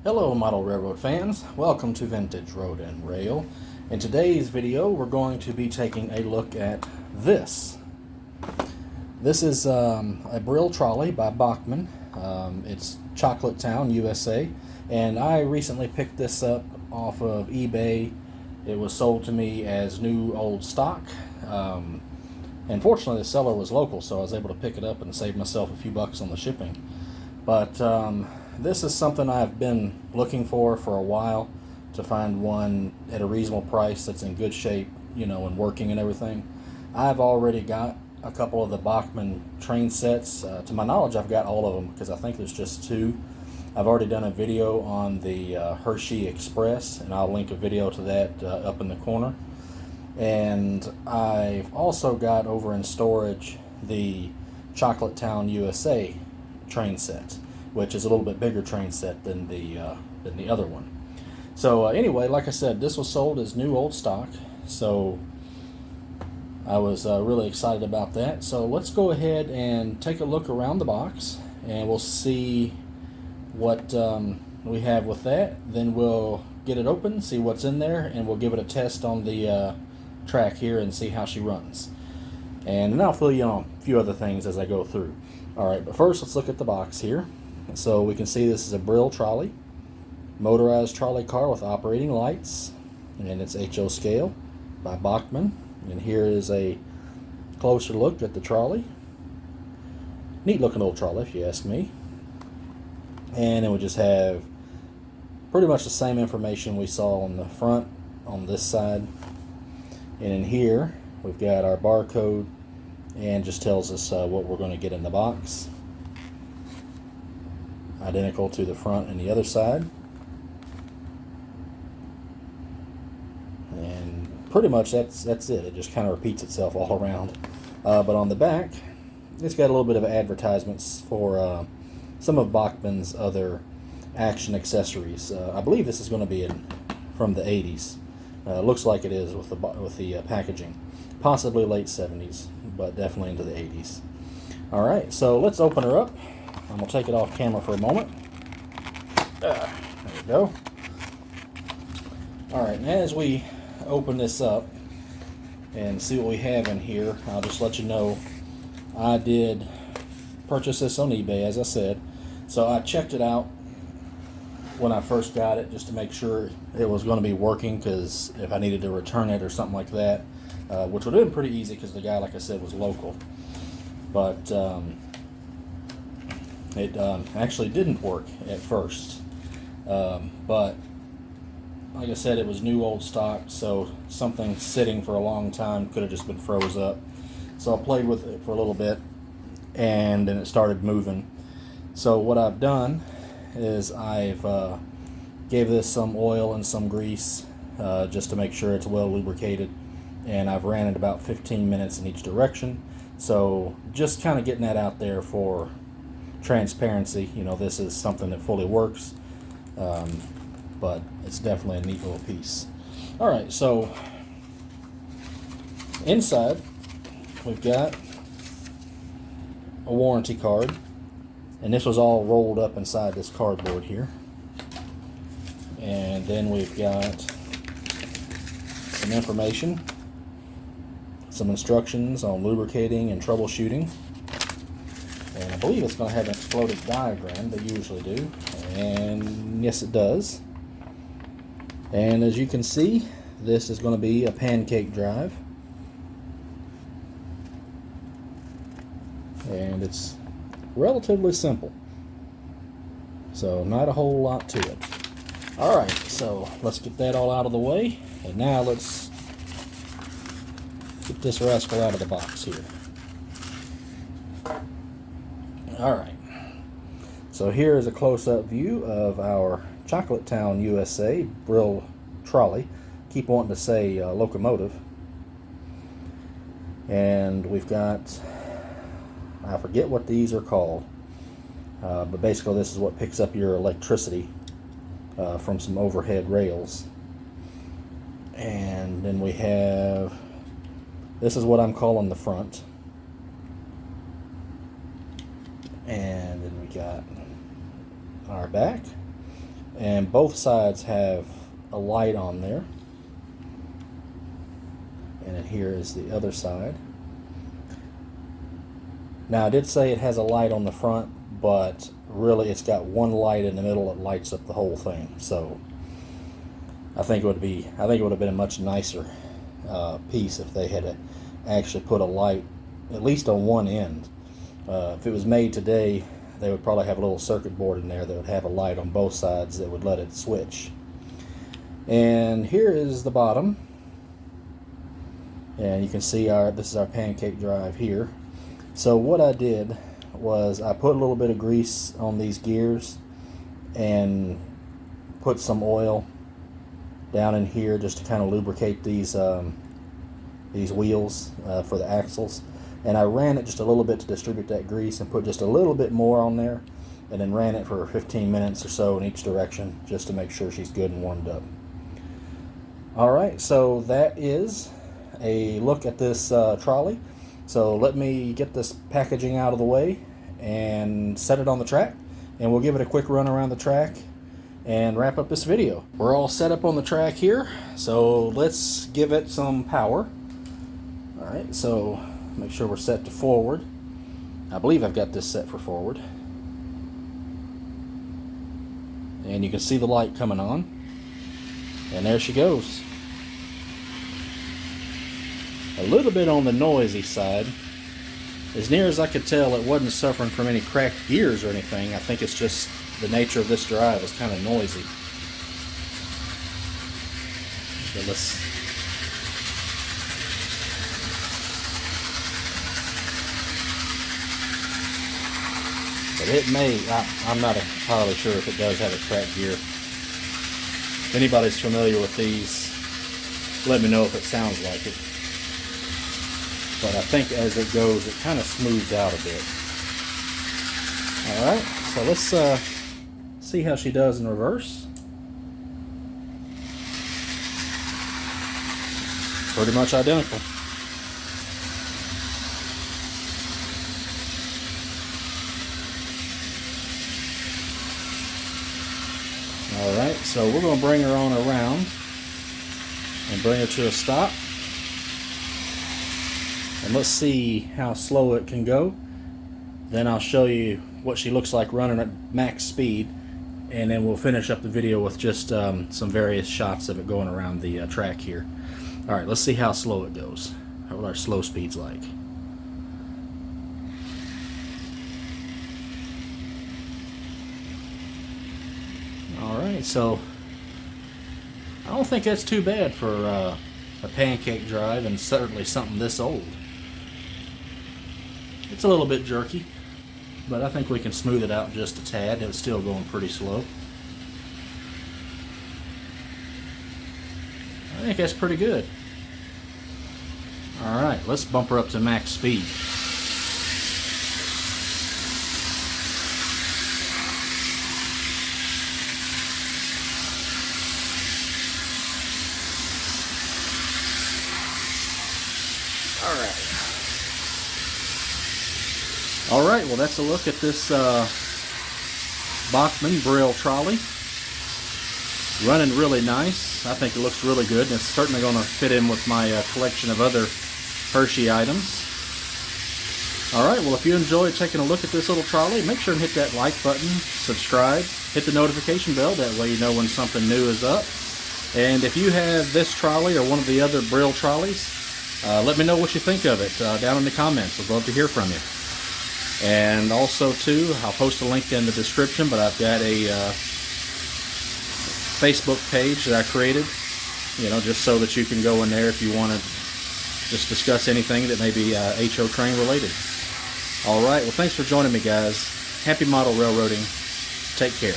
Hello model railroad fans, welcome to Vintage Road and Rail. In today's video we're going to be taking a look at this. This is a Brill Trolley by Bachmann. It's Chocolate Town, USA, and I recently picked this up off of eBay. It was sold to me as new old stock. And fortunately the seller was local, so I was able to pick it up and save myself a few bucks on the shipping. But this is something I've been looking for a while, to find one at a reasonable price that's in good shape, you know, and working and everything. I've already got a couple of the Bachmann train sets. To my knowledge, I've got all of them because I think there's just two. I've already done a video on the Hershey Express, and I'll link a video to that up in the corner. And I've also got over in storage the Chocolate Town, USA train set, which is a little bit bigger train set than the other one. So anyway, like I said, this was sold as new old stock, so I was really excited about that. So let's go ahead and take a look around the box, and we'll see what we have with that. Then we'll get it open, see what's in there, and we'll give it a test on the track here and see how she runs. And then I'll fill you on a few other things as I go through. Alright, but first let's look at the box here. So we can see this is a Brill Trolley, motorized trolley car with operating lights, and it's HO scale by Bachmann. And here is a closer look at the trolley. Neat looking old trolley if you ask me. And then we just have pretty much the same information we saw on the front on this side. And in here we've got our barcode, and just tells us what we're going to get in the box. Identical to the front and the other side. And pretty much that's it. It just kind of repeats itself all around. But on the back, it's got a little bit of advertisements for some of Bachmann's other action accessories. I believe this is going to be from the 80s. Looks like it is with the packaging. Possibly late 70s, but definitely into the 80s. Alright, so let's open her up. I'm going to take it off camera for a moment. There we go. Alright, and as we open this up and see what we have in here, I'll just let you know I did purchase this on eBay, as I said. So I checked it out when I first got it, just to make sure it was going to be working, because if I needed to return it or something like that, which would have been pretty easy because the guy, like I said, was local. But it actually didn't work at first. But like I said, it was new old stock, so something sitting for a long time could have just been froze up. So I played with it for a little bit, and then it started moving. So what I've done is I've gave this some oil and some grease just to make sure it's well lubricated, and I've ran it about 15 minutes in each direction. So just kind of getting that out there for transparency. You know, this is something that fully works, but it's definitely a neat little piece. Alright, so inside we've got a warranty card, and this was all rolled up inside this cardboard here. And then we've got some information, some instructions on lubricating and troubleshooting. And I believe it's going to have an exploded diagram, they usually do. And yes, it does. And as you can see, this is going to be a pancake drive. And it's relatively simple, so not a whole lot to it. Alright, so let's get that all out of the way, and now let's get this rascal out of the box here. Alright, so here is a close-up view of our Chocolate Town, USA Brill Trolley. Keep wanting to say locomotive. And we've got, I forget what these are called, but basically this is what picks up your electricity from some overhead rails. And then we have, this is what I'm calling the front. And then we got our back, and both sides have a light on there. And then here is the other side. Now I did say it has a light on the front, but really it's got one light in the middle that lights up the whole thing. So I think it would have been a much nicer piece if they had actually put a light at least on one end. If it was made today, they would probably have a little circuit board in there that would have a light on both sides that would let it switch. And here is the bottom, and you can see this is our pancake drive here. So what I did was I put a little bit of grease on these gears and put some oil down in here just to kind of lubricate these wheels for the axles. And I ran it just a little bit to distribute that grease and put just a little bit more on there, and then ran it for 15 minutes or so in each direction just to make sure she's good and warmed up. Alright, so that is a look at this trolley. So let me get this packaging out of the way and set it on the track, and we'll give it a quick run around the track and wrap up this video. We're all set up on the track here, so let's give it some power. Alright, so make sure we're set to forward. I believe I've got this set for forward. And you can see the light coming on. And there she goes. A little bit on the noisy side. As near as I could tell, it wasn't suffering from any cracked gears or anything. I think it's just the nature of this drive is kind of noisy. So but it may, I'm not entirely sure if it does have a cracked gear. If anybody's familiar with these, let me know if it sounds like it. But I think as it goes, it kind of smooths out a bit. Alright, so let's see how she does in reverse. Pretty much identical. Alright, so we're going to bring her on around and bring her to a stop. And let's see how slow it can go. Then I'll show you what she looks like running at max speed, and then we'll finish up the video with just some various shots of it going around the track here. Alright, let's see how slow it goes, what our slow speed's like. Alright, so I don't think that's too bad for a pancake drive, and certainly something this old. It's a little bit jerky, but I think we can smooth it out just a tad. It's still going pretty slow. I think that's pretty good. Alright, let's bump her up to max speed. Alright, well that's a look at this Bachmann Brill Trolley. Running really nice. I think it looks really good, and it's certainly going to fit in with my collection of other Hershey items. Alright, well if you enjoyed taking a look at this little trolley, make sure and hit that like button, subscribe, hit the notification bell, that way you know when something new is up. And if you have this trolley or one of the other Brill trolleys, let me know what you think of it down in the comments. I'd love to hear from you. And also too, I'll post a link in the description, but I've got a Facebook page that I created, you know, just so that you can go in there if you want to just discuss anything that may be HO train related. Alright, well thanks for joining me guys. Happy model railroading. Take care.